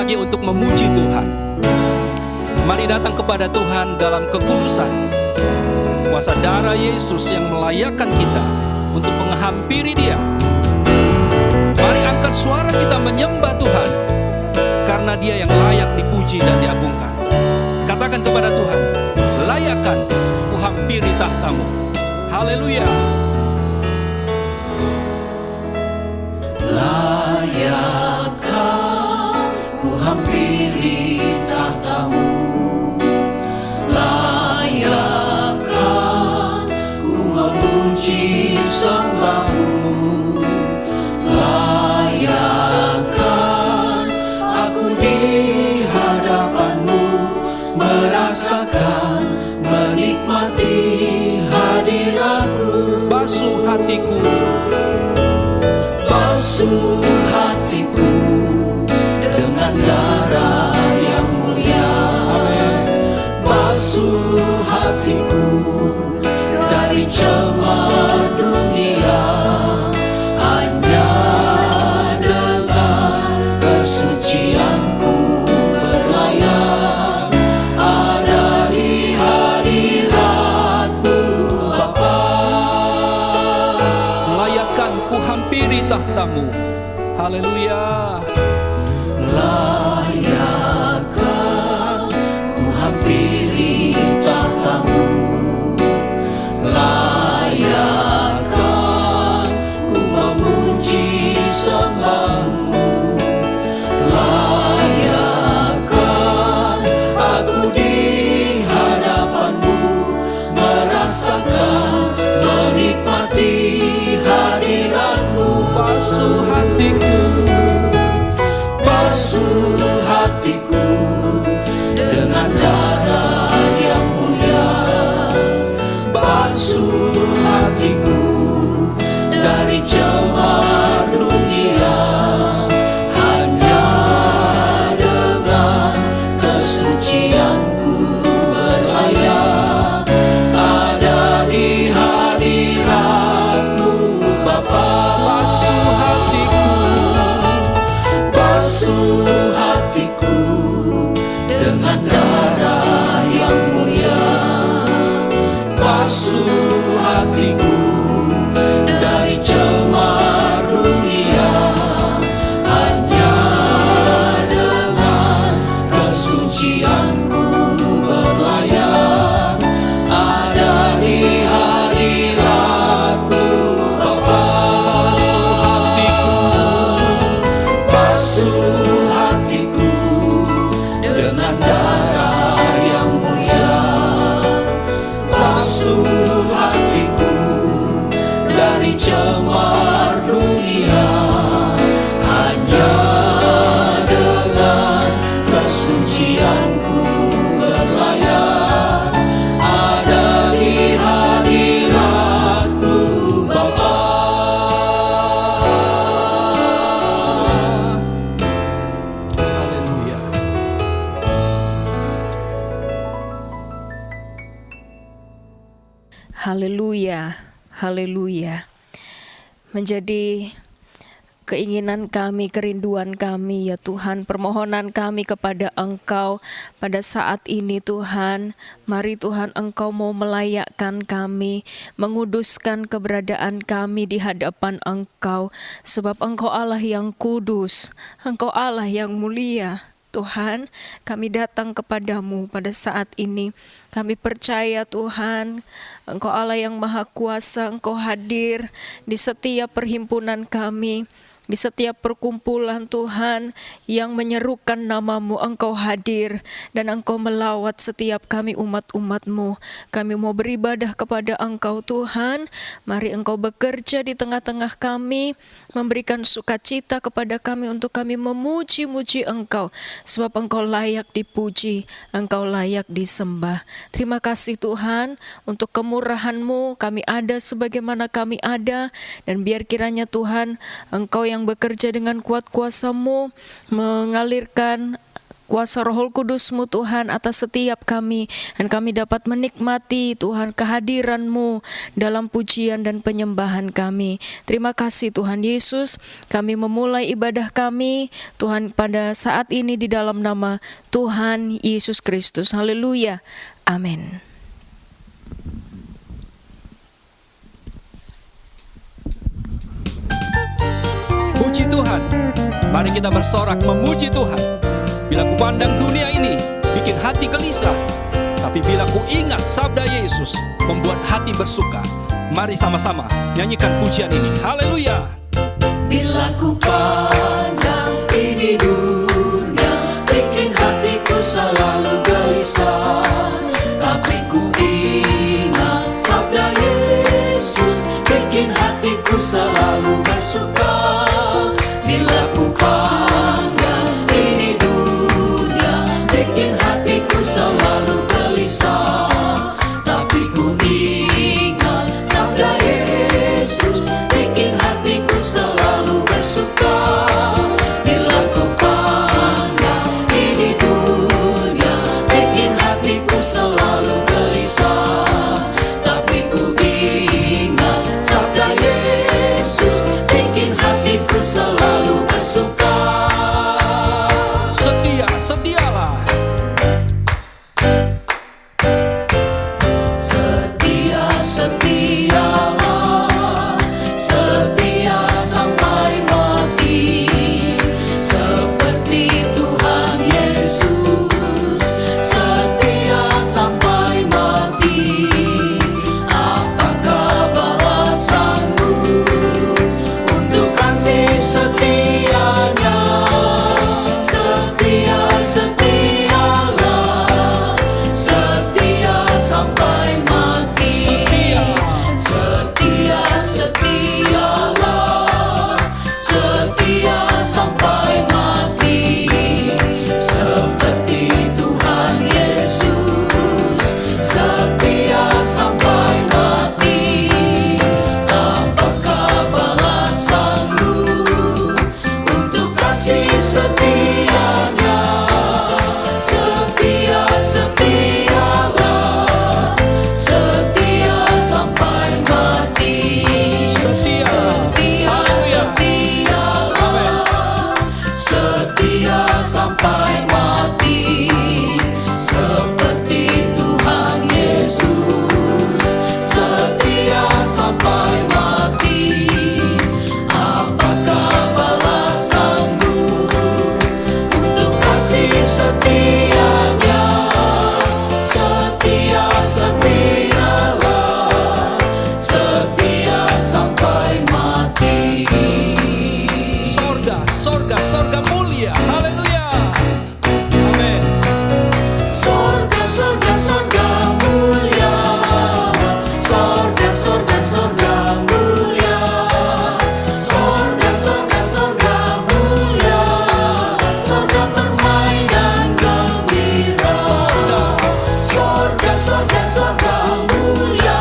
lagi untuk memuji Tuhan. Mari datang kepada Tuhan dalam kekudusan. Kuasa darah Yesus yang melayakkan kita untuk menghampiri Dia. Mari angkat suara kita menyembah Tuhan, karena Dia yang layak dipuji dan diagungkan. Katakan kepada Tuhan, layakkan ku hampiri tahta-Mu. Haleluya. Layakkan ku hampiri tahta-Mu, layakkan ku memuji sembah-Mu, layakkan aku di hadapan-Mu, merasakan, menikmati hadirat-Mu. Basuh hatiku, basuh hatiku dengan darah yang mulia. Basuh hatiku dari cemar dunia. Hanya dengan kesucianku berlayar ada di hadirat-Mu Bapa. layakkan ku hampiri tahta-Mu. Haleluya. Layakkan ku hampiri tahta-Mu, layakkan ku memuji sembah-Mu, layakkan aku di hadapan-Mu, merasakan, menikmati hadirat-Mu. Basuh hatiku, basuh hatiku dengan darah yang mulia. Basuh hatiku dari cemar dunia. Hanya dengan kesucianku berlayar ada di hadirat-Mu Bapa. basuh hatiku, Basuh hatiku dengan darah yang mulia. Basuh hatiku dari cemar dunia. Hanya dengan kesucianku berlayar ada di hadirat-Mu Bapa. Basuh hatiku dengan darah yang mulia. Basuh hatiku dari cemar dunia. Hanya dengan kesucianku berlayar ada di hadirat-Mu Bapa. haleluya. Haleluya, haleluya. Menjadi keinginan kami, kerinduan kami ya Tuhan, permohonan kami kepada Engkau pada saat ini Tuhan. Mari Tuhan, Engkau mau melayakkan kami, menguduskan keberadaan kami di hadapan Engkau. Sebab Engkau Allah yang kudus, Engkau Allah yang mulia. Tuhan, kami datang kepadamu pada saat ini. Kami percaya Tuhan, Engkau Allah yang Maha Kuasa, Engkau hadir di setiap perhimpunan kami, di setiap perkumpulan Tuhan yang menyerukan nama-Mu. Engkau hadir dan Engkau melawat setiap kami umat-umat-Mu. Kami mau beribadah kepada Engkau Tuhan. Mari Engkau bekerja di tengah-tengah kami, memberikan sukacita kepada kami untuk kami memuji-muji Engkau. Sebab Engkau layak dipuji, Engkau layak disembah. Terima kasih Tuhan untuk kemurahan-Mu. Kami ada sebagaimana kami ada, dan biar kiranya Tuhan Engkau yang bekerja dengan kuat kuasa-Mu mengalirkan kuasa Roh Kudus-Mu Tuhan atas setiap kami, dan kami dapat menikmati Tuhan kehadiran-Mu dalam pujian dan penyembahan kami. Terima kasih Tuhan Yesus, kami memulai ibadah kami Tuhan pada saat ini di dalam nama Tuhan Yesus Kristus. Haleluya. Amin. Puji Tuhan. Mari kita bersorak memuji Tuhan. Bila ku pandang dunia ini bikin hati gelisah, tapi bila ku ingat sabda Yesus membuat hati bersuka. Mari sama-sama nyanyikan pujian ini. Haleluya. Bila ku pandang ini dunia, bikin hatiku selalu gelisah. Tapi ku ingat sabda Yesus, bikin hatiku selalu bersuka. Bila ku pandang ini dunia, bikin hatiku selalu gelisah. Tapi ku ingat sabda Yesus, bikin hatiku selalu bersuka. Bila ku pandang ini dunia, bikin hatiku selalu gelisah. Tapi ku ingat sabda Yesus, bikin hatiku selalu bersuka. Setia, setialah. Setia, setialah, setia sampai mati, seperti Tuhan Yesus, setia sampai mati. Apakah balasanmu untuk kasih setianya? Setia, setialah, setia sampai mati. Setia, setialah, setia sampai mati, seperti Tuhan Yesus, setia sampai mati. Apakah balasanmu untuk kasih setianya? Setia, setialah, setia sampai mati. Setia. Setia, setialah, setia sampai mati, seperti Tuhan Yesus, setia sampai mati. Apakah balasanmu untuk kasih setianya? Setia, setialah, setia sampai mati. Sorga, sorga, sorga mulia. Haleluya. Amin. Sorga, sorga, sorga mulia. Sorga, sorga, sorga mulia. Sorga, sorga, sorga mulia. Sorga permainan gembira. Sorga, sorga, sorga, sorga mulia.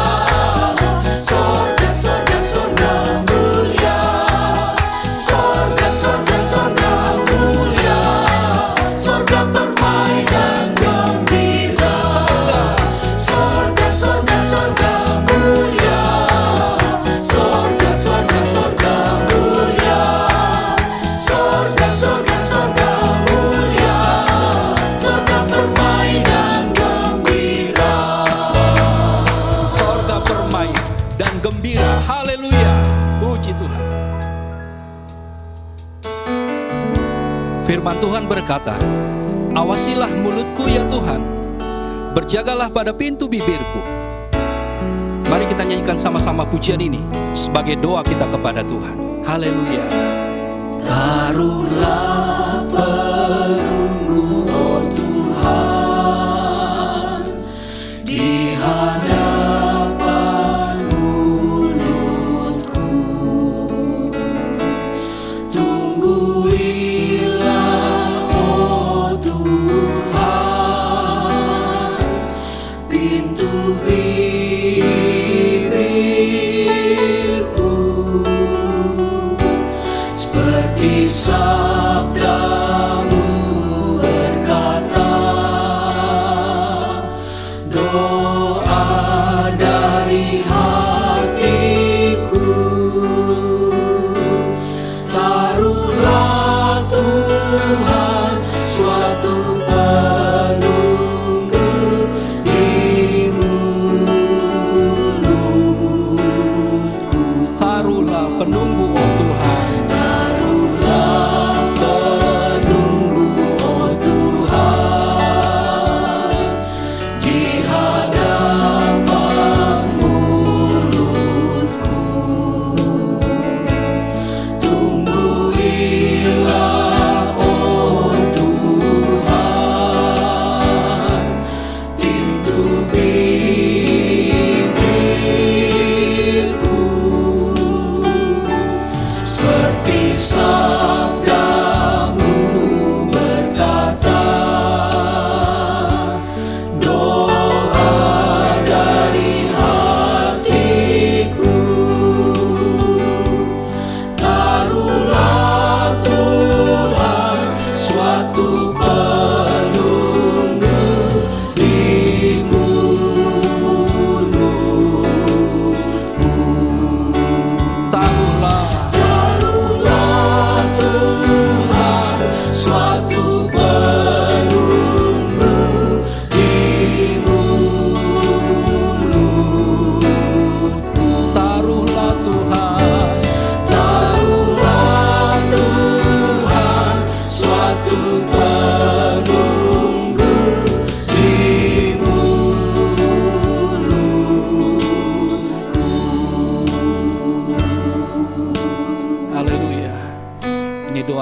Sorga, sorga, sorga mulia. Sorga, sorga, sorga mulia. Sorga permainan gembira. Sorga. Sorga, sorga, sorga mulia. Sorga, sorga, sorga mulia. Sorga, sorga, sorga mulia. Sorga permainan gembira. Sorga permain dan gembira. Haleluya. Puji Tuhan. Firman Tuhan berkata, awasilah mulutku ya Tuhan, berjagalah pada pintu bibirku. Mari kita nyanyikan sama-sama pujian ini sebagai doa kita kepada Tuhan. Haleluya. Taruhlah pelunggu, oh Tuhan, di hadapan mulutku. Tungguilah, oh Tuhan, pintu bibirku. Seperti sabdamu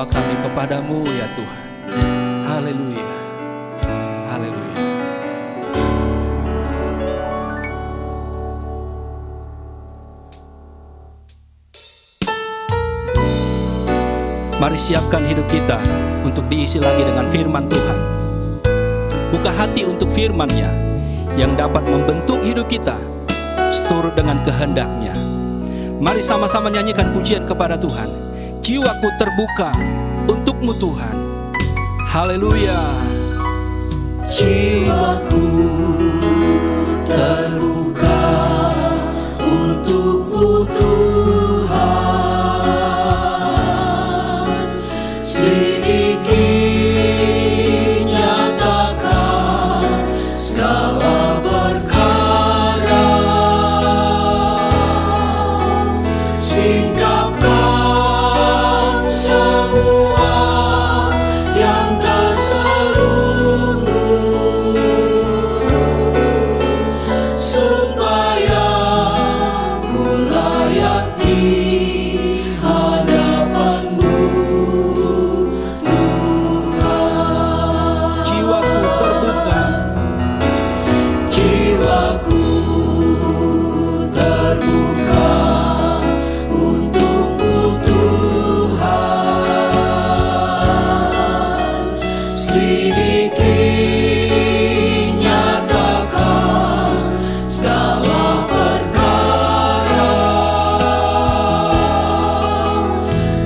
doa kami kepadamu ya Tuhan. Haleluya. Haleluya. Mari siapkan hidup kita untuk diisi lagi dengan firman Tuhan. Buka hati untuk firman-Nya yang dapat membentuk hidup kita seturut dengan kehendak-Nya. Mari sama-sama nyanyikan pujian kepada Tuhan. Jiwaku terbuka untuk-Mu Tuhan. Haleluya. Jiwaku terbuka untuk-Mu Tuhan, sedikit nyatakan segala perkara, singkapkan semua yang terselubung, supaya ku layak di hadapan-Mu Tuhan. Jiwaku terbuka. Jiwaku terbuka untuk-Mu Tuhan, sedikit nyatakan segala perkara,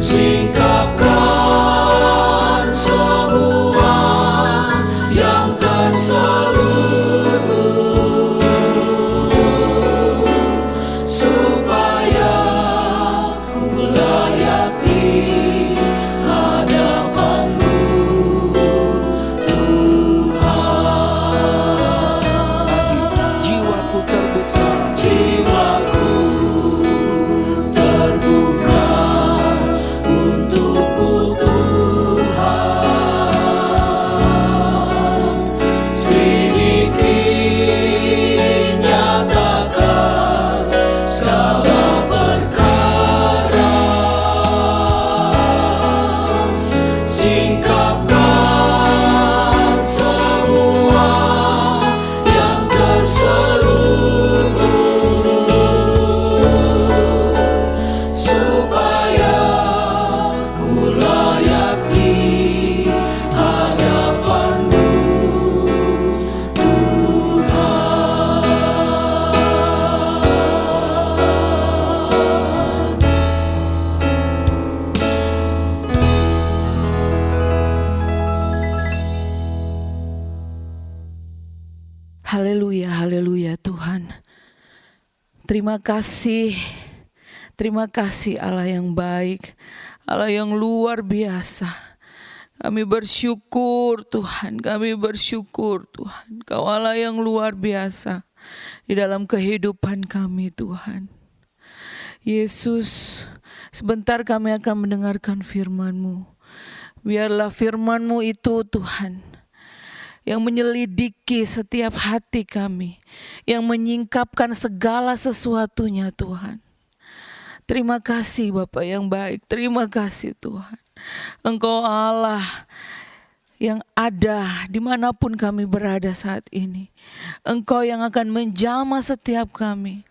singkapkan semua yang terselubung, supaya ku layak di hadapan-Mu Tuhan. Jiwaku terbuka. Jiwaku terbuka untuk-Mu Tuhan, sedikit nyatakan segala perkara, singkapkan semua yang terselubung, supaya ku layak di hadapan-Mu Tuhan. Haleluya, haleluya Tuhan. Terima kasih Allah yang baik, Allah yang luar biasa. Kami bersyukur Tuhan, kami bersyukur Tuhan. Kau Allah yang luar biasa di dalam kehidupan kami Tuhan. Yesus, sebentar kami akan mendengarkan firman-Mu. Biarlah firman-Mu itu Tuhan, yang menyelidiki setiap hati kami, yang menyingkapkan segala sesuatunya Tuhan. Terima kasih Bapa yang baik, terima kasih Tuhan. Engkau Allah yang ada dimanapun kami berada saat ini. Engkau yang akan menjamah setiap kami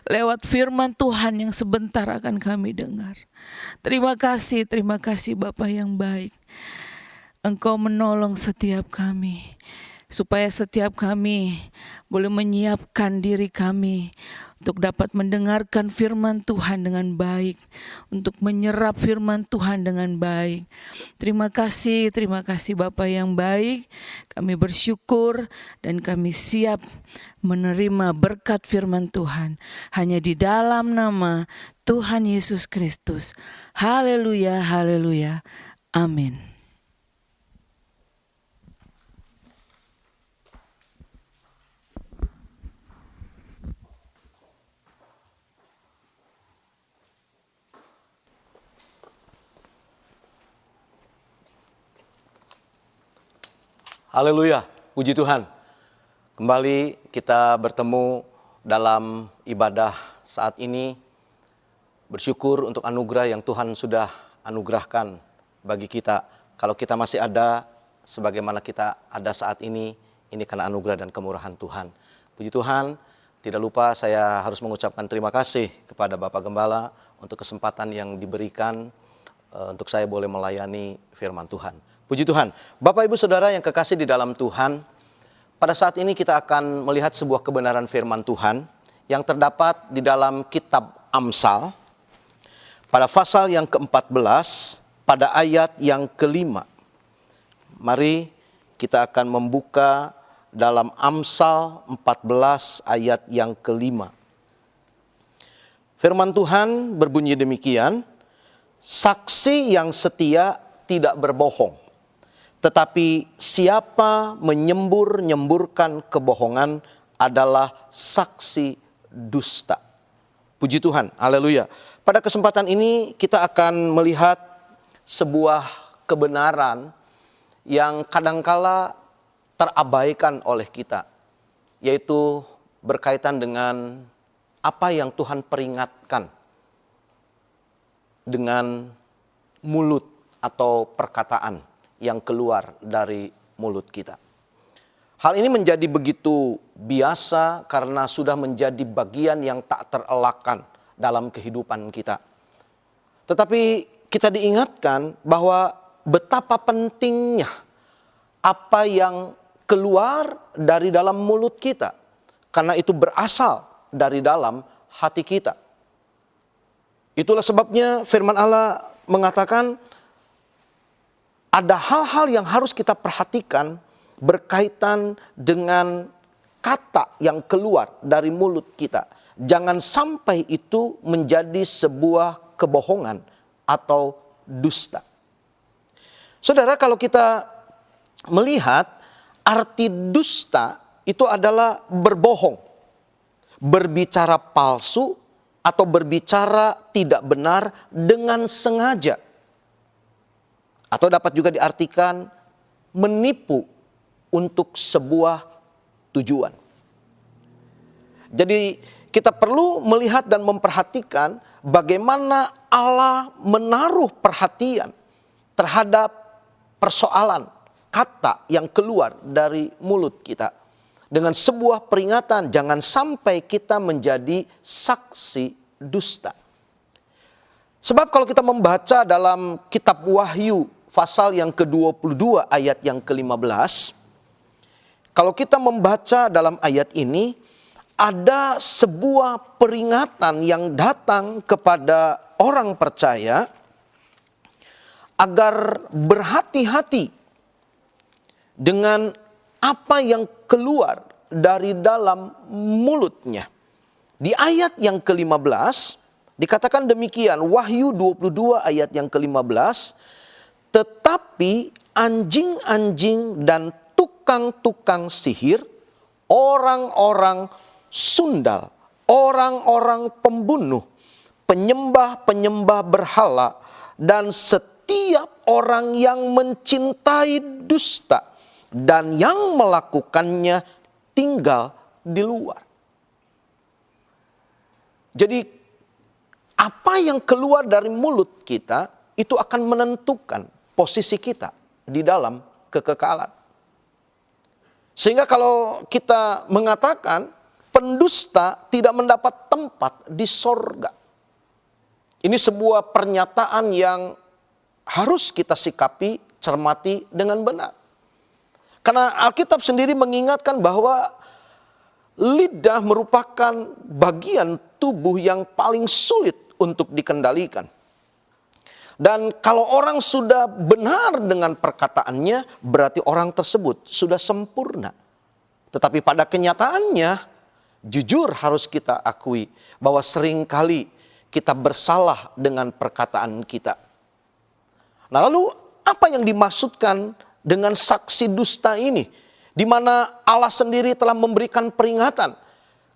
lewat firman Tuhan yang sebentar akan kami dengar. Terima kasih Bapa yang baik. Engkau menolong setiap kami, supaya setiap kami boleh menyiapkan diri kami untuk dapat mendengarkan firman Tuhan dengan baik, untuk menyerap firman Tuhan dengan baik. Terima kasih Bapa yang baik. Kami bersyukur dan kami siap menerima berkat firman Tuhan hanya di dalam nama Tuhan Yesus Kristus. Haleluya, haleluya. Amin. Haleluya, puji Tuhan. Kembali kita bertemu dalam ibadah saat ini. Bersyukur untuk anugerah yang Tuhan sudah anugerahkan bagi kita. Kalau kita masih ada sebagaimana kita ada saat ini karena anugerah dan kemurahan Tuhan. Puji Tuhan, tidak lupa saya harus mengucapkan terima kasih kepada Bapak Gembala untuk kesempatan yang diberikan untuk saya boleh melayani firman Tuhan. Puji Tuhan. Bapak Ibu Saudara yang kekasih di dalam Tuhan, pada saat ini kita akan melihat sebuah kebenaran firman Tuhan yang terdapat di dalam kitab Amsal pada pasal yang ke-14 pada ayat yang ke-5. Mari kita akan membuka dalam Amsal 14 ayat yang ke-5. Firman Tuhan berbunyi demikian, saksi yang setia tidak berbohong, tetapi siapa menyembur-nyemburkan kebohongan adalah saksi dusta. Puji Tuhan, haleluya. Pada kesempatan ini kita akan melihat sebuah kebenaran yang kadangkala terabaikan oleh kita, yaitu berkaitan dengan apa yang Tuhan peringatkan dengan mulut atau perkataan yang keluar dari mulut kita. Hal ini menjadi begitu biasa karena sudah menjadi bagian yang tak terelakkan dalam kehidupan kita. Tetapi kita diingatkan bahwa betapa pentingnya apa yang keluar dari dalam mulut kita, karena itu berasal dari dalam hati kita. Itulah sebabnya firman Allah mengatakan ada hal-hal yang harus kita perhatikan berkaitan dengan kata yang keluar dari mulut kita. Jangan sampai itu menjadi sebuah kebohongan atau dusta. Saudara, kalau kita melihat arti dusta itu adalah berbohong, berbicara palsu atau berbicara tidak benar dengan sengaja. Atau dapat juga diartikan menipu untuk sebuah tujuan. Jadi kita perlu melihat dan memperhatikan bagaimana Allah menaruh perhatian terhadap persoalan kata yang keluar dari mulut kita. Dengan sebuah peringatan, jangan sampai kita menjadi saksi dusta. Sebab kalau kita membaca dalam kitab Wahyu pasal yang ke-22 ayat yang ke-15, kalau kita membaca dalam ayat ini, ada sebuah peringatan yang datang kepada orang percaya agar berhati-hati dengan apa yang keluar dari dalam mulutnya. Di ayat yang ke-15 dikatakan demikian, Wahyu 22 ayat yang ke-15, tetapi anjing-anjing dan tukang-tukang sihir, orang-orang sundal, orang-orang pembunuh, penyembah-penyembah berhala, dan setiap orang yang mencintai dusta dan yang melakukannya tinggal di luar. Jadi apa yang keluar dari mulut kita itu akan menentukan posisi kita di dalam kekekalan. Sehingga kalau kita mengatakan pendusta tidak mendapat tempat di sorga, ini sebuah pernyataan yang harus kita sikapi, cermati dengan benar. Karena Alkitab sendiri mengingatkan bahwa lidah merupakan bagian tubuh yang paling sulit untuk dikendalikan. Dan kalau orang sudah benar dengan perkataannya, berarti orang tersebut sudah sempurna. Tetapi pada kenyataannya, jujur harus kita akui bahwa seringkali kita bersalah dengan perkataan kita. Nah, lalu apa yang dimaksudkan dengan saksi dusta ini? Di mana Allah sendiri telah memberikan peringatan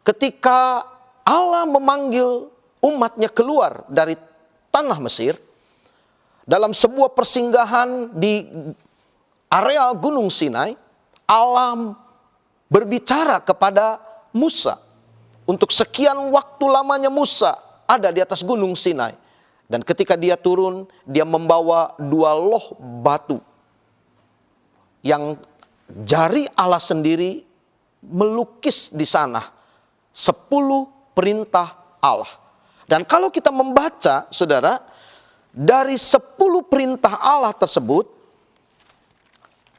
ketika Allah memanggil umatnya keluar dari tanah Mesir, dalam sebuah persinggahan di areal Gunung Sinai, Allah berbicara kepada Musa. Untuk sekian waktu lamanya Musa ada di atas Gunung Sinai. Dan ketika dia turun, dia membawa 2 loh batu yang jari Allah sendiri melukis di sana 10 perintah Allah. Dan kalau kita membaca, saudara, dari 10 perintah Allah tersebut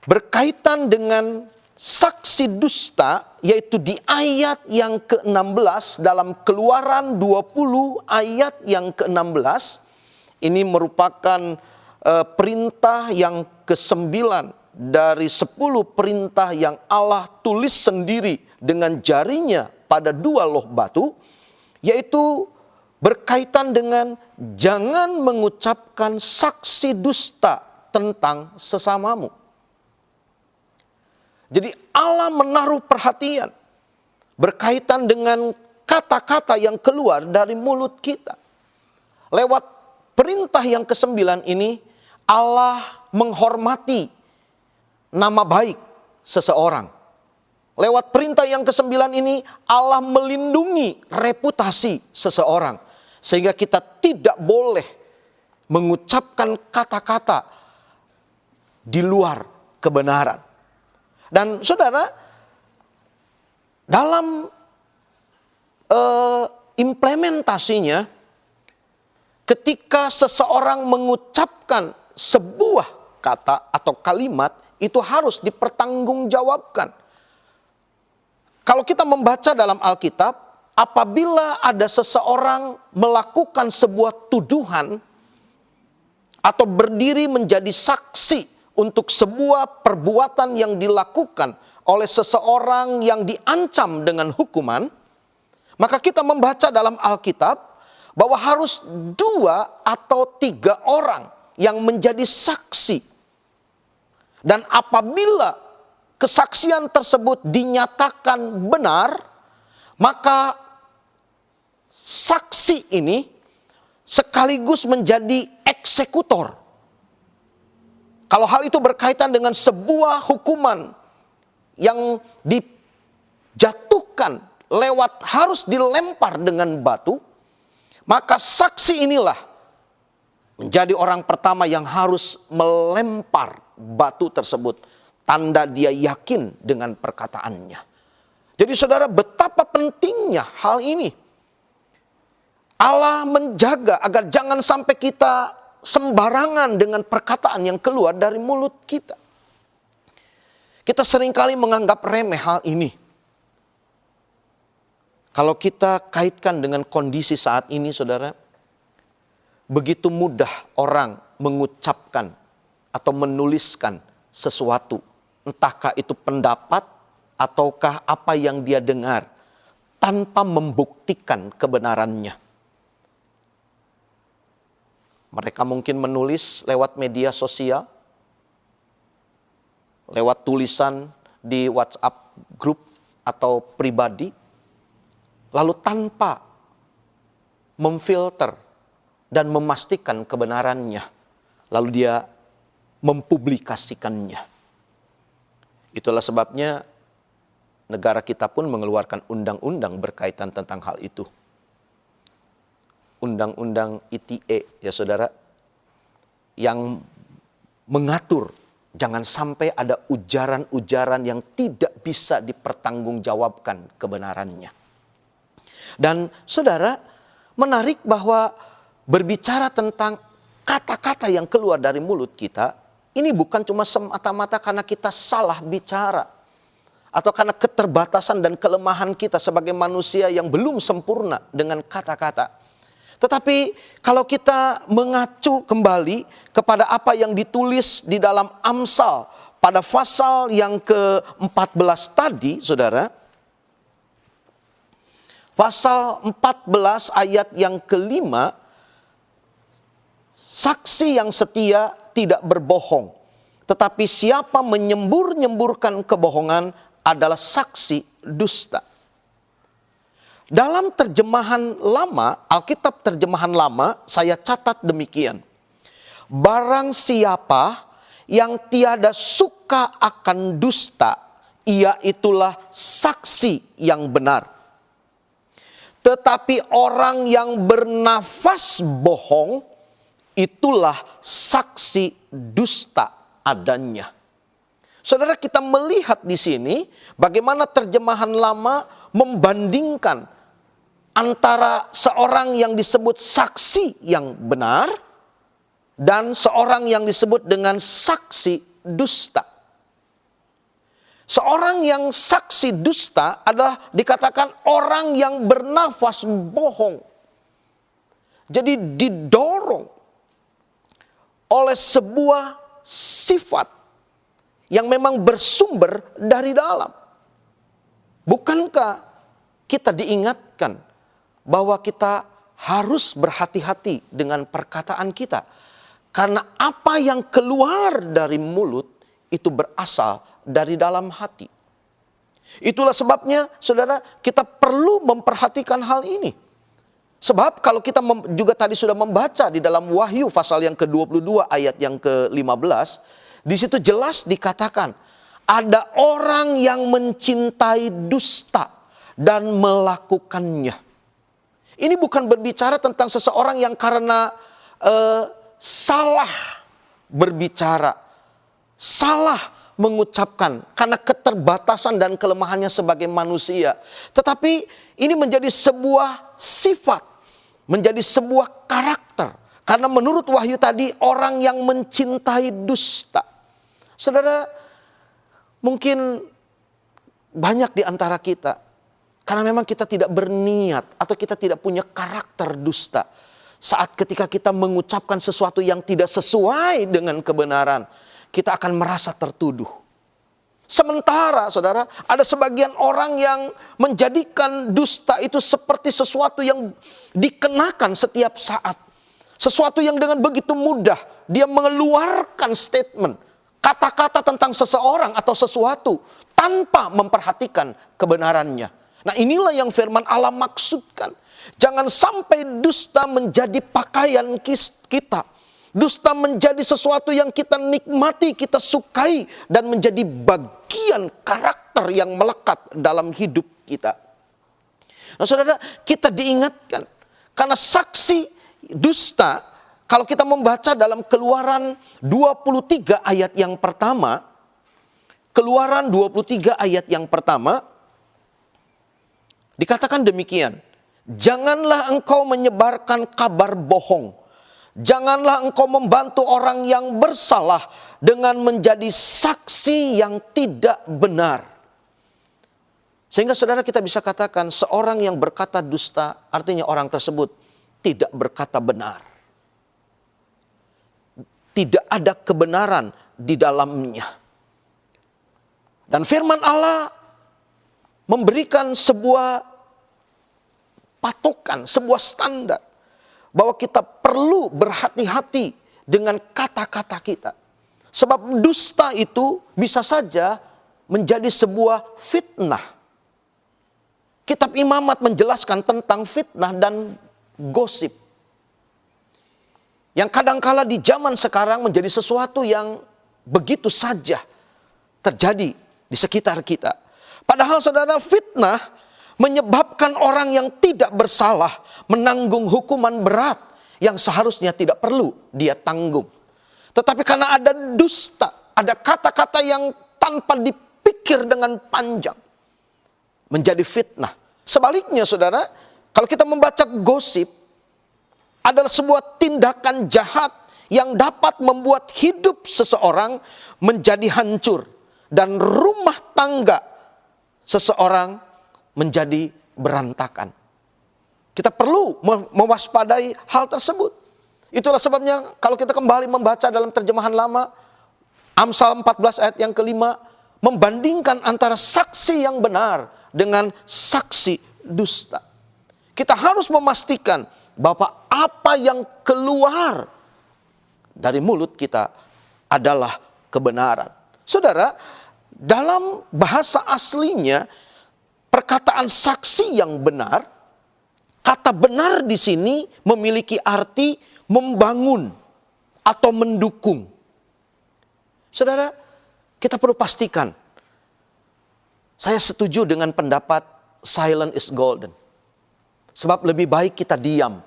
berkaitan dengan saksi dusta, yaitu di ayat yang ke-16 dalam Keluaran 20 ayat yang ke-16. Ini merupakan perintah yang ke-9 dari 10 perintah yang Allah tulis sendiri dengan jarinya pada 2 loh batu, yaitu berkaitan dengan jangan mengucapkan saksi dusta tentang sesamamu. Jadi Allah menaruh perhatian berkaitan dengan kata-kata yang keluar dari mulut kita. Lewat perintah yang ke-9 ini, Allah menghormati nama baik seseorang. Lewat perintah yang ke-9 ini, Allah melindungi reputasi seseorang. Sehingga kita tidak boleh mengucapkan kata-kata di luar kebenaran. Dan saudara, dalam implementasinya, ketika seseorang mengucapkan sebuah kata atau kalimat, itu harus dipertanggungjawabkan. Kalau kita membaca dalam Alkitab, apabila ada seseorang melakukan sebuah tuduhan atau berdiri menjadi saksi untuk sebuah perbuatan yang dilakukan oleh seseorang yang diancam dengan hukuman, maka kita membaca dalam Alkitab bahwa harus 2 atau 3 orang yang menjadi saksi. Dan apabila kesaksian tersebut dinyatakan benar, maka saksi ini sekaligus menjadi eksekutor. Kalau hal itu berkaitan dengan sebuah hukuman yang dijatuhkan lewat harus dilempar dengan batu, maka saksi inilah menjadi orang pertama yang harus melempar batu tersebut. Tanda dia yakin dengan perkataannya. Jadi saudara, betapa pentingnya hal ini. Allah menjaga agar jangan sampai kita sembarangan dengan perkataan yang keluar dari mulut kita. Kita seringkali menganggap remeh hal ini. Kalau kita kaitkan dengan kondisi saat ini, saudara, begitu mudah orang mengucapkan atau menuliskan sesuatu, entahkah itu pendapat ataukah apa yang dia dengar, tanpa membuktikan kebenarannya. Mereka mungkin menulis lewat media sosial, lewat tulisan di WhatsApp grup atau pribadi, lalu tanpa memfilter dan memastikan kebenarannya, lalu dia mempublikasikannya. Itulah sebabnya negara kita pun mengeluarkan undang-undang berkaitan tentang hal itu. Undang-undang ITE, ya saudara, yang mengatur jangan sampai ada ujaran-ujaran yang tidak bisa dipertanggungjawabkan kebenarannya. Dan saudara, menarik bahwa berbicara tentang kata-kata yang keluar dari mulut kita, ini bukan cuma semata-mata karena kita salah bicara, atau karena keterbatasan dan kelemahan kita sebagai manusia yang belum sempurna dengan kata-kata. Tetapi kalau kita mengacu kembali kepada apa yang ditulis di dalam Amsal pada pasal yang ke-14 tadi, saudara. Pasal 14 ayat yang ke-5, saksi yang setia tidak berbohong, tetapi siapa menyembur-nyemburkan kebohongan adalah saksi dusta. Dalam terjemahan lama, Alkitab terjemahan lama, saya catat demikian. Barang siapa yang tiada suka akan dusta, ia itulah saksi yang benar. Tetapi orang yang bernafas bohong itulah saksi dusta adanya. Saudara, kita melihat di sini bagaimana terjemahan lama membandingkan antara seorang yang disebut saksi yang benar dan seorang yang disebut dengan saksi dusta. Seorang yang saksi dusta adalah dikatakan orang yang bernafas bohong. Jadi didorong oleh sebuah sifat yang memang bersumber dari dalam. Bukankah kita diingatkan bahwa kita harus berhati-hati dengan perkataan kita? Karena apa yang keluar dari mulut itu berasal dari dalam hati. Itulah sebabnya, saudara, kita perlu memperhatikan hal ini. Sebab kalau kita juga tadi sudah membaca di dalam Wahyu pasal yang ke-22 ayat yang ke-15, di situ jelas dikatakan ada orang yang mencintai dusta dan melakukannya. Ini bukan berbicara tentang seseorang yang karena salah berbicara, salah mengucapkan karena keterbatasan dan kelemahannya sebagai manusia. Tetapi ini menjadi sebuah sifat, menjadi sebuah karakter. Karena menurut Wahyu tadi orang yang mencintai dusta. Saudara, mungkin banyak di antara kita, karena memang kita tidak berniat atau kita tidak punya karakter dusta. Saat ketika kita mengucapkan sesuatu yang tidak sesuai dengan kebenaran, kita akan merasa tertuduh. Sementara, saudara, ada sebagian orang yang menjadikan dusta itu seperti sesuatu yang dikenakan setiap saat. Sesuatu yang dengan begitu mudah dia mengeluarkan statement, kata-kata tentang seseorang atau sesuatu tanpa memperhatikan kebenarannya. Nah, inilah yang firman Allah maksudkan. Jangan sampai dusta menjadi pakaian kita. Dusta menjadi sesuatu yang kita nikmati, kita sukai, dan menjadi bagian karakter yang melekat dalam hidup kita. Nah, saudara, kita diingatkan karena saksi dusta, kalau kita membaca dalam Keluaran 23 ayat yang pertama, Keluaran 23 ayat yang pertama, dikatakan demikian, janganlah engkau menyebarkan kabar bohong. Janganlah engkau membantu orang yang bersalah dengan menjadi saksi yang tidak benar. Sehingga saudara, kita bisa katakan seorang yang berkata dusta artinya orang tersebut tidak berkata benar. Tidak ada kebenaran di dalamnya. Dan firman Allah memberikan sebuah patokan, sebuah standar bahwa kita perlu berhati-hati dengan kata-kata kita. Sebab dusta itu bisa saja menjadi sebuah fitnah. Kitab Imamat menjelaskan tentang fitnah dan gosip. Yang kadangkala di zaman sekarang menjadi sesuatu yang begitu saja terjadi di sekitar kita. Padahal saudara, fitnah menyebabkan orang yang tidak bersalah menanggung hukuman berat yang seharusnya tidak perlu dia tanggung. Tetapi karena ada dusta, ada kata-kata yang tanpa dipikir dengan panjang, menjadi fitnah. Sebaliknya saudara, kalau kita membaca gosip, adalah sebuah tindakan jahat yang dapat membuat hidup seseorang menjadi hancur dan rumah tangga seseorang menjadi berantakan. Kita perlu mewaspadai hal tersebut. Itulah sebabnya kalau kita kembali membaca dalam terjemahan lama, Amsal 14 ayat yang kelima, membandingkan antara saksi yang benar dengan saksi dusta. Kita harus memastikan bahwa apa yang keluar dari mulut kita adalah kebenaran. Saudara, dalam bahasa aslinya, perkataan saksi yang benar, kata benar di sini memiliki arti membangun atau mendukung. Saudara, kita perlu pastikan, saya setuju dengan pendapat silent is golden. Sebab lebih baik kita diam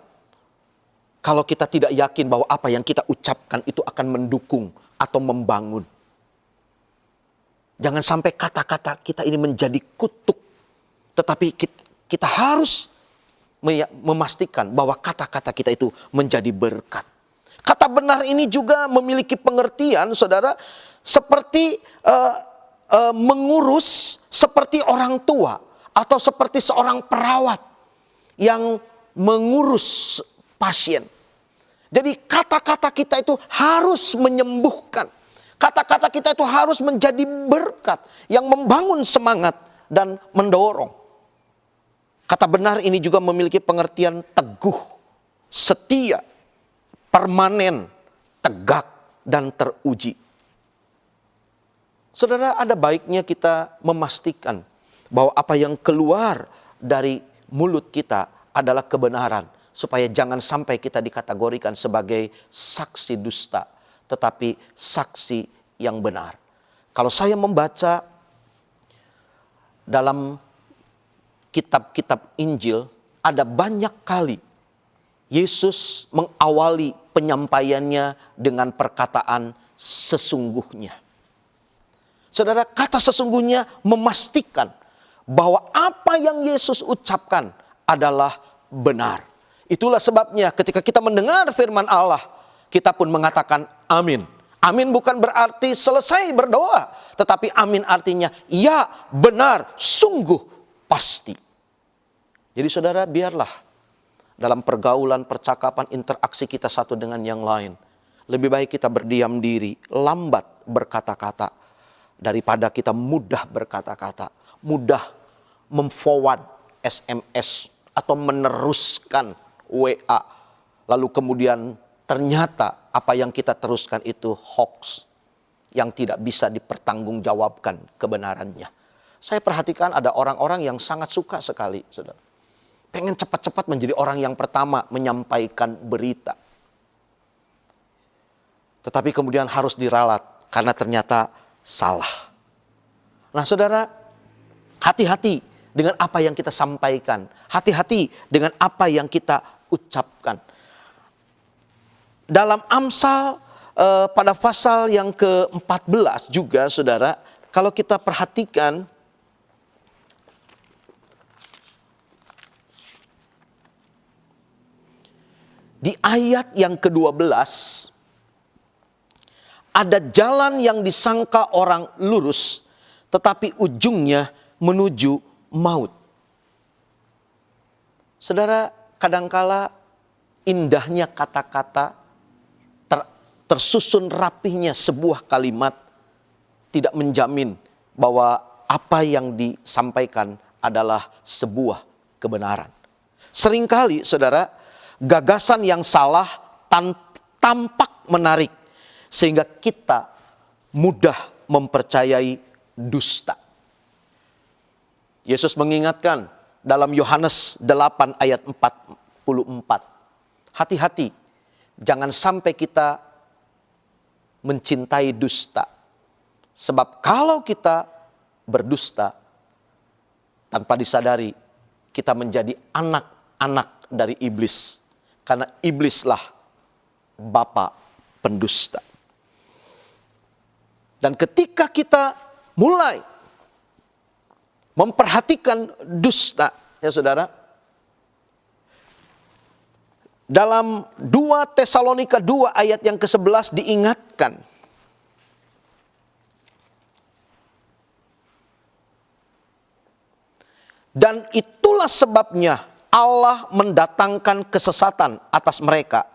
kalau kita tidak yakin bahwa apa yang kita ucapkan itu akan mendukung atau membangun. Jangan sampai kata-kata kita ini menjadi kutuk. Tetapi kita harus memastikan bahwa kata-kata kita itu menjadi berkat. Kata benar ini juga memiliki pengertian, saudara, seperti mengurus seperti orang tua atau seperti seorang perawat yang mengurus pasien. Jadi kata-kata kita itu harus menyembuhkan. Kata-kata kita itu harus menjadi berkat yang membangun semangat dan mendorong. Kata benar ini juga memiliki pengertian teguh, setia, permanen, tegak, dan teruji. Saudara, ada baiknya kita memastikan bahwa apa yang keluar dari mulut kita adalah kebenaran. Supaya jangan sampai kita dikategorikan sebagai saksi dusta, tetapi saksi yang benar. Kalau saya membaca dalam kitab-kitab Injil, ada banyak kali Yesus mengawali penyampaiannya dengan perkataan sesungguhnya. Saudara, kata sesungguhnya memastikan bahwa apa yang Yesus ucapkan adalah benar. Itulah sebabnya ketika kita mendengar firman Allah, kita pun mengatakan amin. Amin bukan berarti selesai berdoa, tetapi amin artinya ya, benar, sungguh, pasti. Jadi saudara, biarlah dalam pergaulan, percakapan, interaksi kita satu dengan yang lain, lebih baik kita berdiam diri, lambat berkata-kata, daripada kita mudah berkata-kata, mudah memforward SMS atau meneruskan WA. Lalu kemudian ternyata apa yang kita teruskan itu hoax yang tidak bisa dipertanggungjawabkan kebenarannya. Saya perhatikan ada orang-orang yang sangat suka sekali, saudara. Pengen cepat-cepat menjadi orang yang pertama menyampaikan berita. Tetapi kemudian harus diralat karena ternyata salah. Nah saudara, hati-hati dengan apa yang kita sampaikan. Hati-hati dengan apa yang kita ucapkan. Dalam Amsal pada pasal yang ke-14 juga saudara, kalau kita perhatikan, di ayat yang ke-12, ada jalan yang disangka orang lurus, tetapi ujungnya menuju maut. Saudara, kadangkala indahnya kata-kata, tersusun rapihnya sebuah kalimat, tidak menjamin bahwa apa yang disampaikan adalah sebuah kebenaran. Seringkali, saudara, gagasan yang salah tampak menarik, sehingga kita mudah mempercayai dusta. Yesus mengingatkan dalam Yohanes 8 ayat 44. Hati-hati, jangan sampai kita mencintai dusta. Sebab kalau kita berdusta, tanpa disadari, kita menjadi anak-anak dari iblis. Karena iblislah bapa pendusta. Dan ketika kita mulai memperhatikan dusta, ya saudara, dalam 2 Tesalonika 2 ayat yang ke-11 diingatkan, dan itulah sebabnya Allah mendatangkan kesesatan atas mereka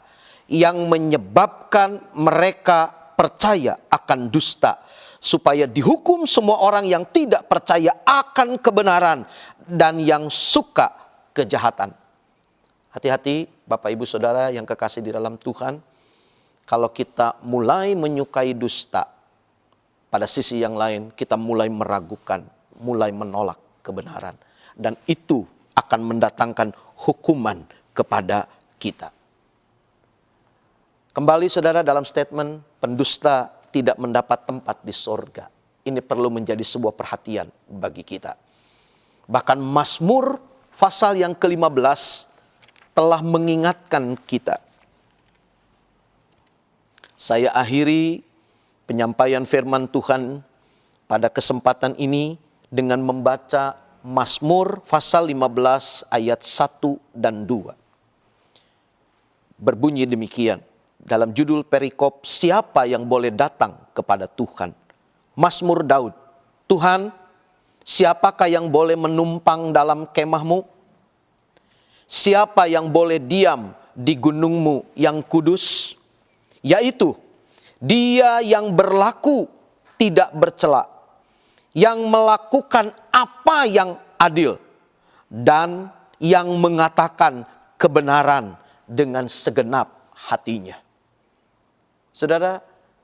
yang menyebabkan mereka percaya akan dusta, supaya dihukum semua orang yang tidak percaya akan kebenaran dan yang suka kejahatan. Hati-hati Bapak Ibu Saudara yang kekasih di dalam Tuhan, kalau kita mulai menyukai dusta, pada sisi yang lain kita mulai meragukan, mulai menolak kebenaran. Dan itu akan mendatangkan hukuman kepada kita. Kembali saudara dalam statement, pendusta tidak mendapat tempat di sorga. Ini perlu menjadi sebuah perhatian bagi kita. Bahkan Mazmur pasal yang ke-15 telah mengingatkan kita Saya akhiri penyampaian firman Tuhan pada kesempatan ini dengan membaca Mazmur pasal 15 ayat 1 dan 2. Berbunyi demikian dalam judul perikop, siapa yang boleh datang kepada Tuhan. Mazmur Daud, Tuhan, siapakah yang boleh menumpang dalam kemahmu? Siapa yang boleh diam di gunungmu yang kudus? Yaitu dia yang berlaku tidak bercela, yang melakukan apa yang adil, dan yang mengatakan kebenaran dengan segenap hatinya. Saudara,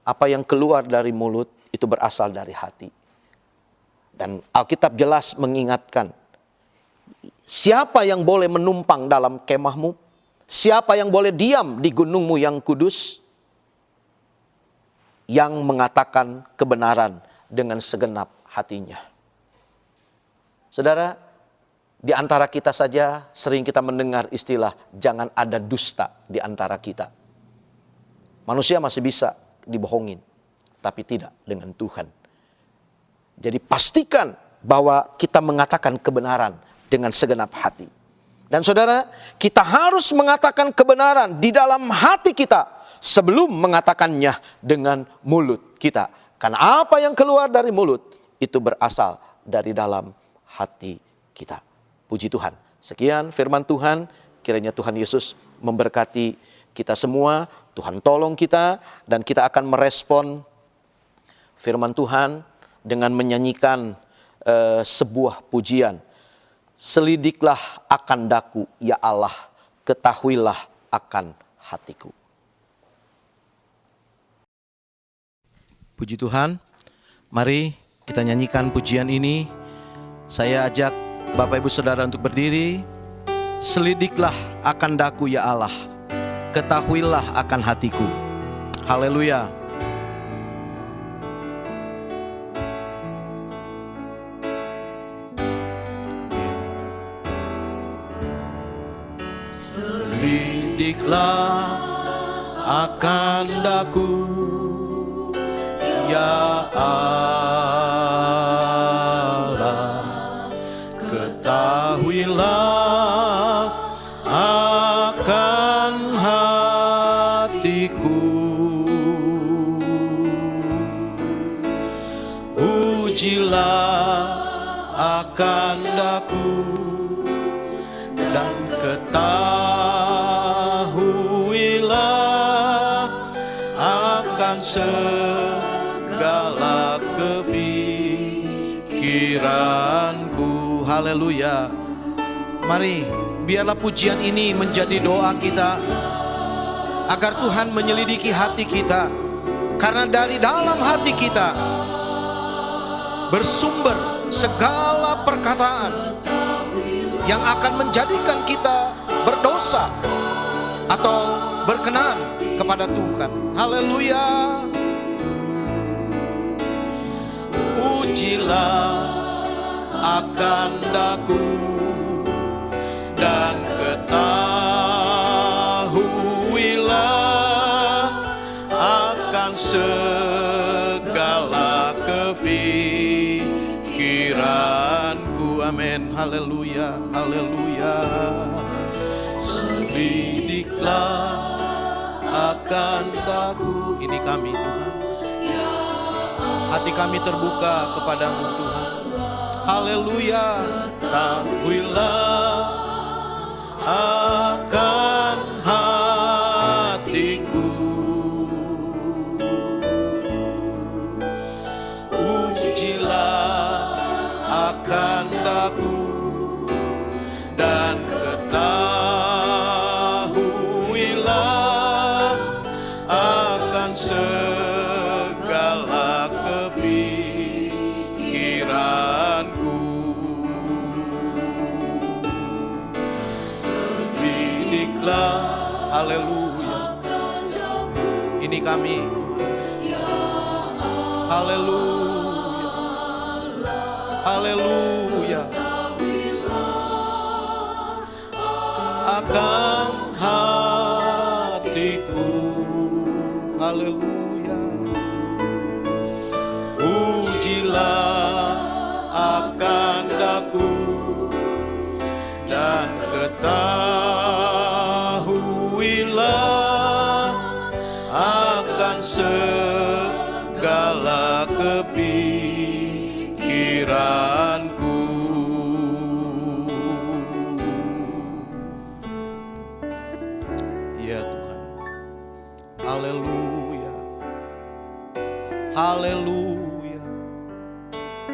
apa yang keluar dari mulut itu berasal dari hati. Dan Alkitab jelas mengingatkan, siapa yang boleh menumpang dalam kemahmu? Siapa yang boleh diam di gunungmu yang kudus? Yang mengatakan kebenaran dengan segenap hatinya. Saudara, di antara kita saja sering kita mendengar istilah jangan ada dusta di antara kita. Manusia masih bisa dibohongin, tapi tidak dengan Tuhan. Jadi pastikan bahwa kita mengatakan kebenaran dengan segenap hati. Dan saudara, kita harus mengatakan kebenaran di dalam hati kita sebelum mengatakannya dengan mulut kita. Karena apa yang keluar dari mulut itu berasal dari dalam hati kita. Puji Tuhan. Sekian firman Tuhan, kiranya Tuhan Yesus memberkati kita semua. Tuhan tolong kita dan kita akan merespon firman Tuhan dengan menyanyikan sebuah pujian. Selidiklah akan daku, ya Allah, ketahuilah akan hatiku. Puji Tuhan, mari kita nyanyikan pujian ini. Saya ajak Bapak Ibu Saudara untuk berdiri. Selidiklah akan daku, ya Allah, ketahuilah akan hatiku. Haleluya. Selidiklah akan daku, ya Allah, ketahuilah akan hatiku. Ujilah akan daku dan ketahuilah akan segala kepikiranku. Haleluya. Mari biarlah pujian ini menjadi doa kita agar Tuhan menyelidiki hati kita, karena dari dalam hati kita bersumber segala perkataan yang akan menjadikan kita berdosa atau berkenan kepada Tuhan. Haleluya. Ujilah akan daku dan ketahuilah akan segala kepikiranku. Amin. Haleluya. Haleluya. Selidiklah akan daku. Ini kami Tuhan, hati kami terbuka kepadamu Tuhan. Haleluya. Ketahuilah akan hatiku. Ujilah akan daku dan ketahuilah akan segala kepikiranku. Selidiklah, haleluya. Ini kami, haleluya, haleluya. Akan hatiku, haleluya. segala kepikiranku. Ya Tuhan, haleluya, haleluya,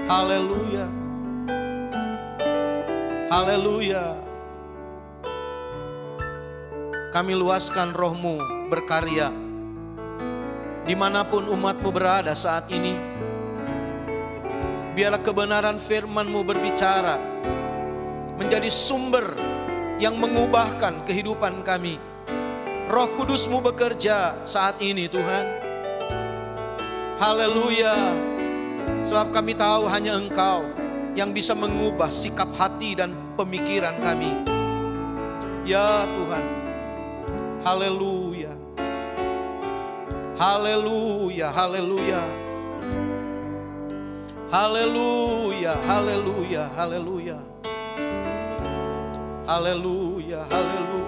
haleluya, haleluya. Kami luaskan roh-Mu berkarya dimanapun umat-Mu berada saat ini. Biarlah kebenaran firman-Mu berbicara, menjadi sumber yang mengubahkan kehidupan kami. Roh Kudus-Mu bekerja saat ini Tuhan. Haleluya. Sebab kami tahu hanya Engkau yang bisa mengubah sikap hati dan pemikiran kami. Ya Tuhan, haleluya, haleluya, haleluya, haleluya, haleluya, haleluya, haleluya, haleluya.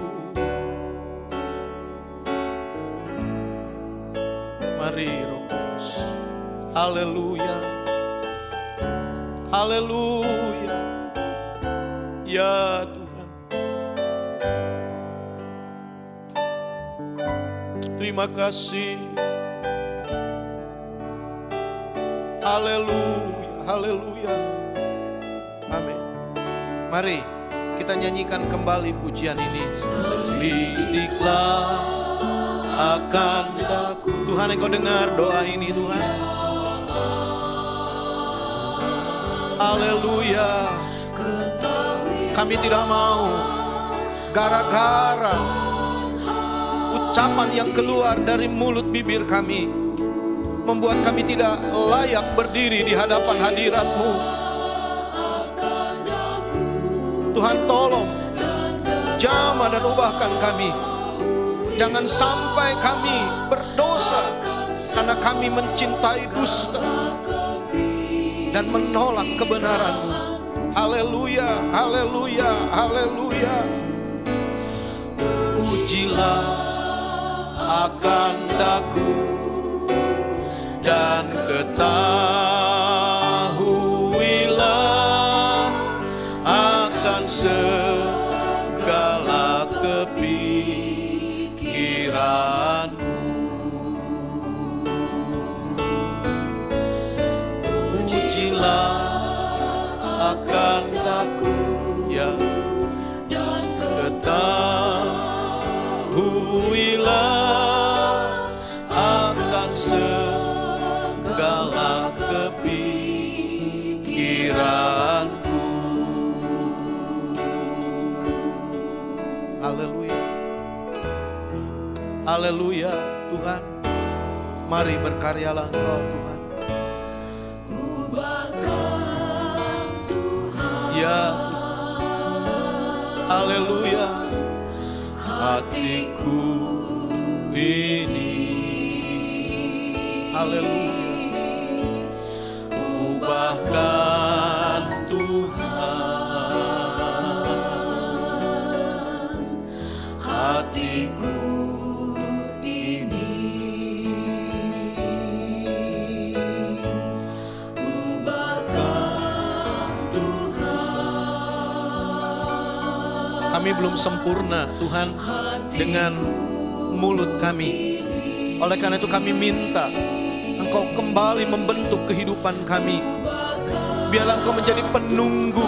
Mari Roh Kudus, haleluya, haleluya, ya Tuhan. Terima kasih. Haleluya, haleluya. Amin. Mari kita nyanyikan kembali pujian ini. Selidiklah akan daku. Tuhan, Engkau dengar doa ini Tuhan. Haleluya. Kami tidak mau gara-gara ucapan yang keluar dari mulut bibir kami membuat kami tidak layak berdiri di hadapan hadirat-Mu. Tuhan, tolong jamah dan ubahkan kami. Jangan sampai kami berdosa karena kami mencintai dusta dan menolak kebenaran-Mu. Haleluya, haleluya, haleluya. Pujilah akan daku dan ketahuilah akan segala kepikiranku. Pujilah akan daku ya, dan ketahuilah akan segala kepikiranku. Haleluya, haleluya Tuhan. Mari berkaryalah Engkau Tuhan. Ya, haleluya. Hatiku ini, haleluya, ubahkan Tuhan. Hatiku ini, ubahkan Tuhan. Kami belum sempurna Tuhan dengan mulut kami. Oleh karena itu kami minta Engkau kembali membentuk kehidupan kami. Biarlah Engkau menjadi penunggu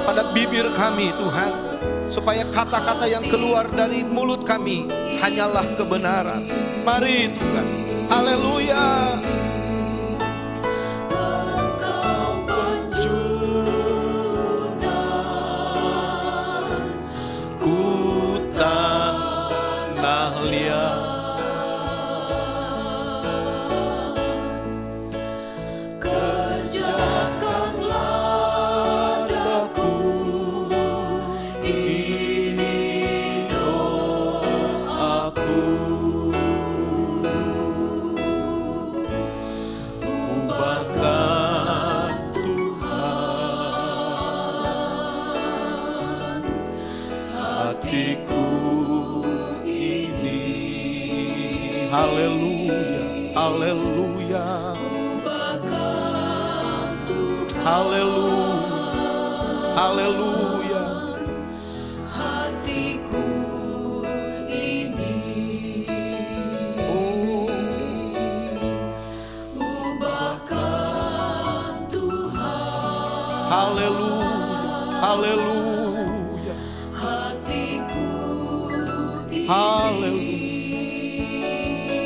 pada bibir kami Tuhan, supaya kata-kata yang keluar dari mulut kami hanyalah kebenaran. Mari Tuhan, haleluya. Haleluya, haleluya. Haleluya, haleluya. hatiku ini. Ubahkan Tuhan Haleluya, haleluya, hatiku ini. haleluya.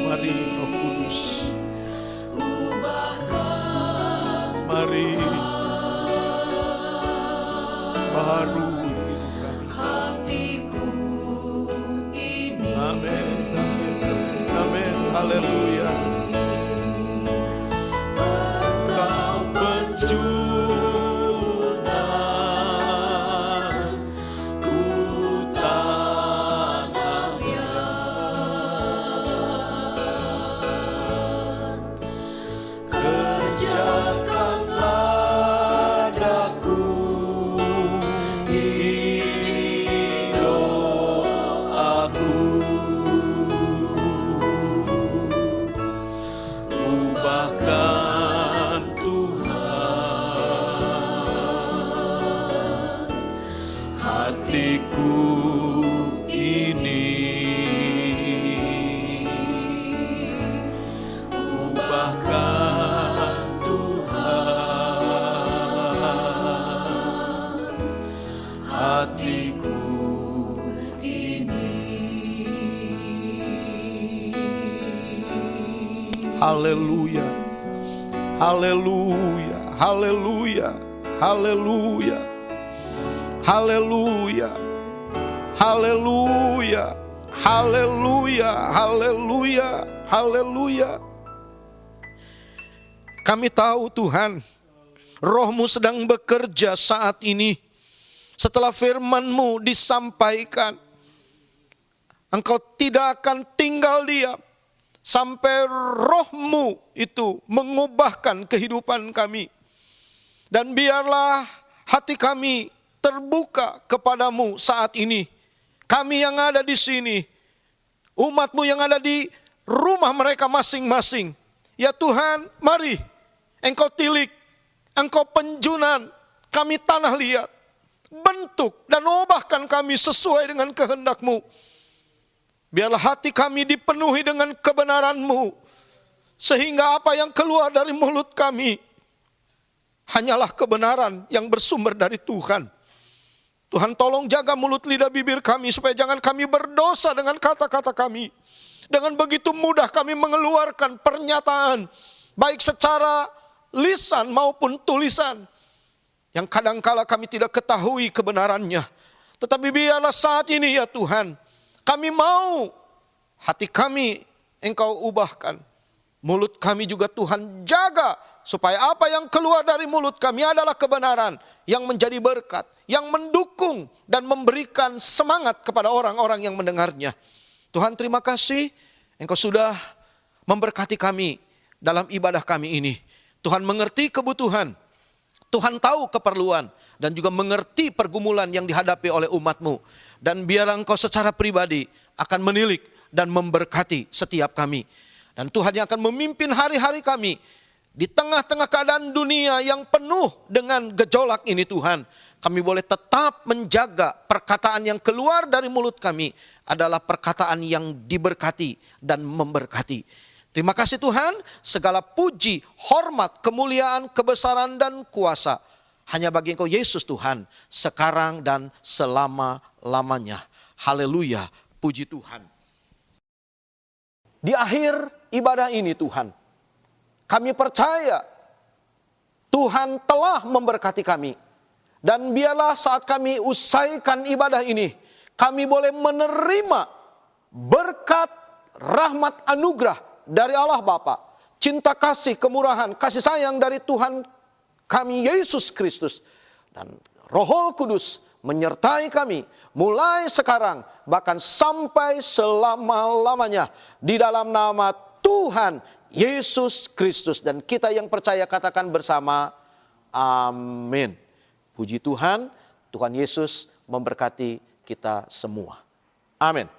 Mari Roh Kudus, mari baru hidup kami. Hatiku ini. Amin, amin, amin, haleluya. Kau penjunan ku tanahnya, kerjakanlah daku ini doaku. Ubahkan Tuhan hatiku ini. Ubahkan Tuhan hatiku ini. Haleluya, haleluya, haleluya, haleluya, haleluya, haleluya, haleluya, haleluya, haleluya. Kami tahu Tuhan, Roh-Mu sedang bekerja saat ini. Setelah firman-Mu disampaikan, Engkau tidak akan tinggal diam sampai Roh-Mu itu mengubahkan kehidupan kami. Dan biarlah hati kami terbuka kepadamu saat ini. Kami yang ada di sini, umat-Mu yang ada di rumah mereka masing-masing. Ya Tuhan, mari Engkau tilik, Engkau penjunan kami tanah liat. Bentuk dan ubahkan kami sesuai dengan kehendak-Mu. Biarlah hati kami dipenuhi dengan kebenaran-Mu. Sehingga apa yang keluar dari mulut kami hanyalah kebenaran yang bersumber dari Tuhan. Tuhan tolong jaga mulut lidah bibir kami supaya jangan kami berdosa dengan kata-kata kami. Dengan begitu mudah kami mengeluarkan pernyataan baik secara lisan maupun tulisan yang kadangkala kami tidak ketahui kebenarannya. Tetapi biarlah saat ini ya Tuhan, kami mau hati kami Engkau ubahkan. Mulut kami juga Tuhan jaga supaya apa yang keluar dari mulut kami adalah kebenaran yang menjadi berkat, yang mendukung dan memberikan semangat kepada orang-orang yang mendengarnya. Tuhan terima kasih Engkau sudah memberkati kami dalam ibadah kami ini. Tuhan mengerti kebutuhan, Tuhan tahu keperluan dan juga mengerti pergumulan yang dihadapi oleh umat-Mu. Dan biarlah Engkau secara pribadi akan menilik dan memberkati setiap kami. Dan Tuhan yang akan memimpin hari-hari kami di tengah-tengah keadaan dunia yang penuh dengan gejolak ini Tuhan. Kami boleh tetap menjaga perkataan yang keluar dari mulut kami adalah perkataan yang diberkati dan memberkati. Terima kasih Tuhan, segala puji, hormat, kemuliaan, kebesaran dan kuasa hanya bagi Engkau Yesus Tuhan, sekarang dan selama-lamanya. Haleluya, puji Tuhan. Di akhir ibadah ini Tuhan, kami percaya Tuhan telah memberkati kami. Dan biarlah saat kami usaikan ibadah ini, kami boleh menerima berkat, rahmat, anugerah dari Allah Bapa, cinta kasih, kemurahan, kasih sayang dari Tuhan kami Yesus Kristus. Dan Roh Kudus menyertai kami mulai sekarang bahkan sampai selama-lamanya di dalam nama Tuhan Yesus Kristus. Dan kita yang percaya katakan bersama, amin. Puji Tuhan, Tuhan Yesus memberkati kita semua. Amin.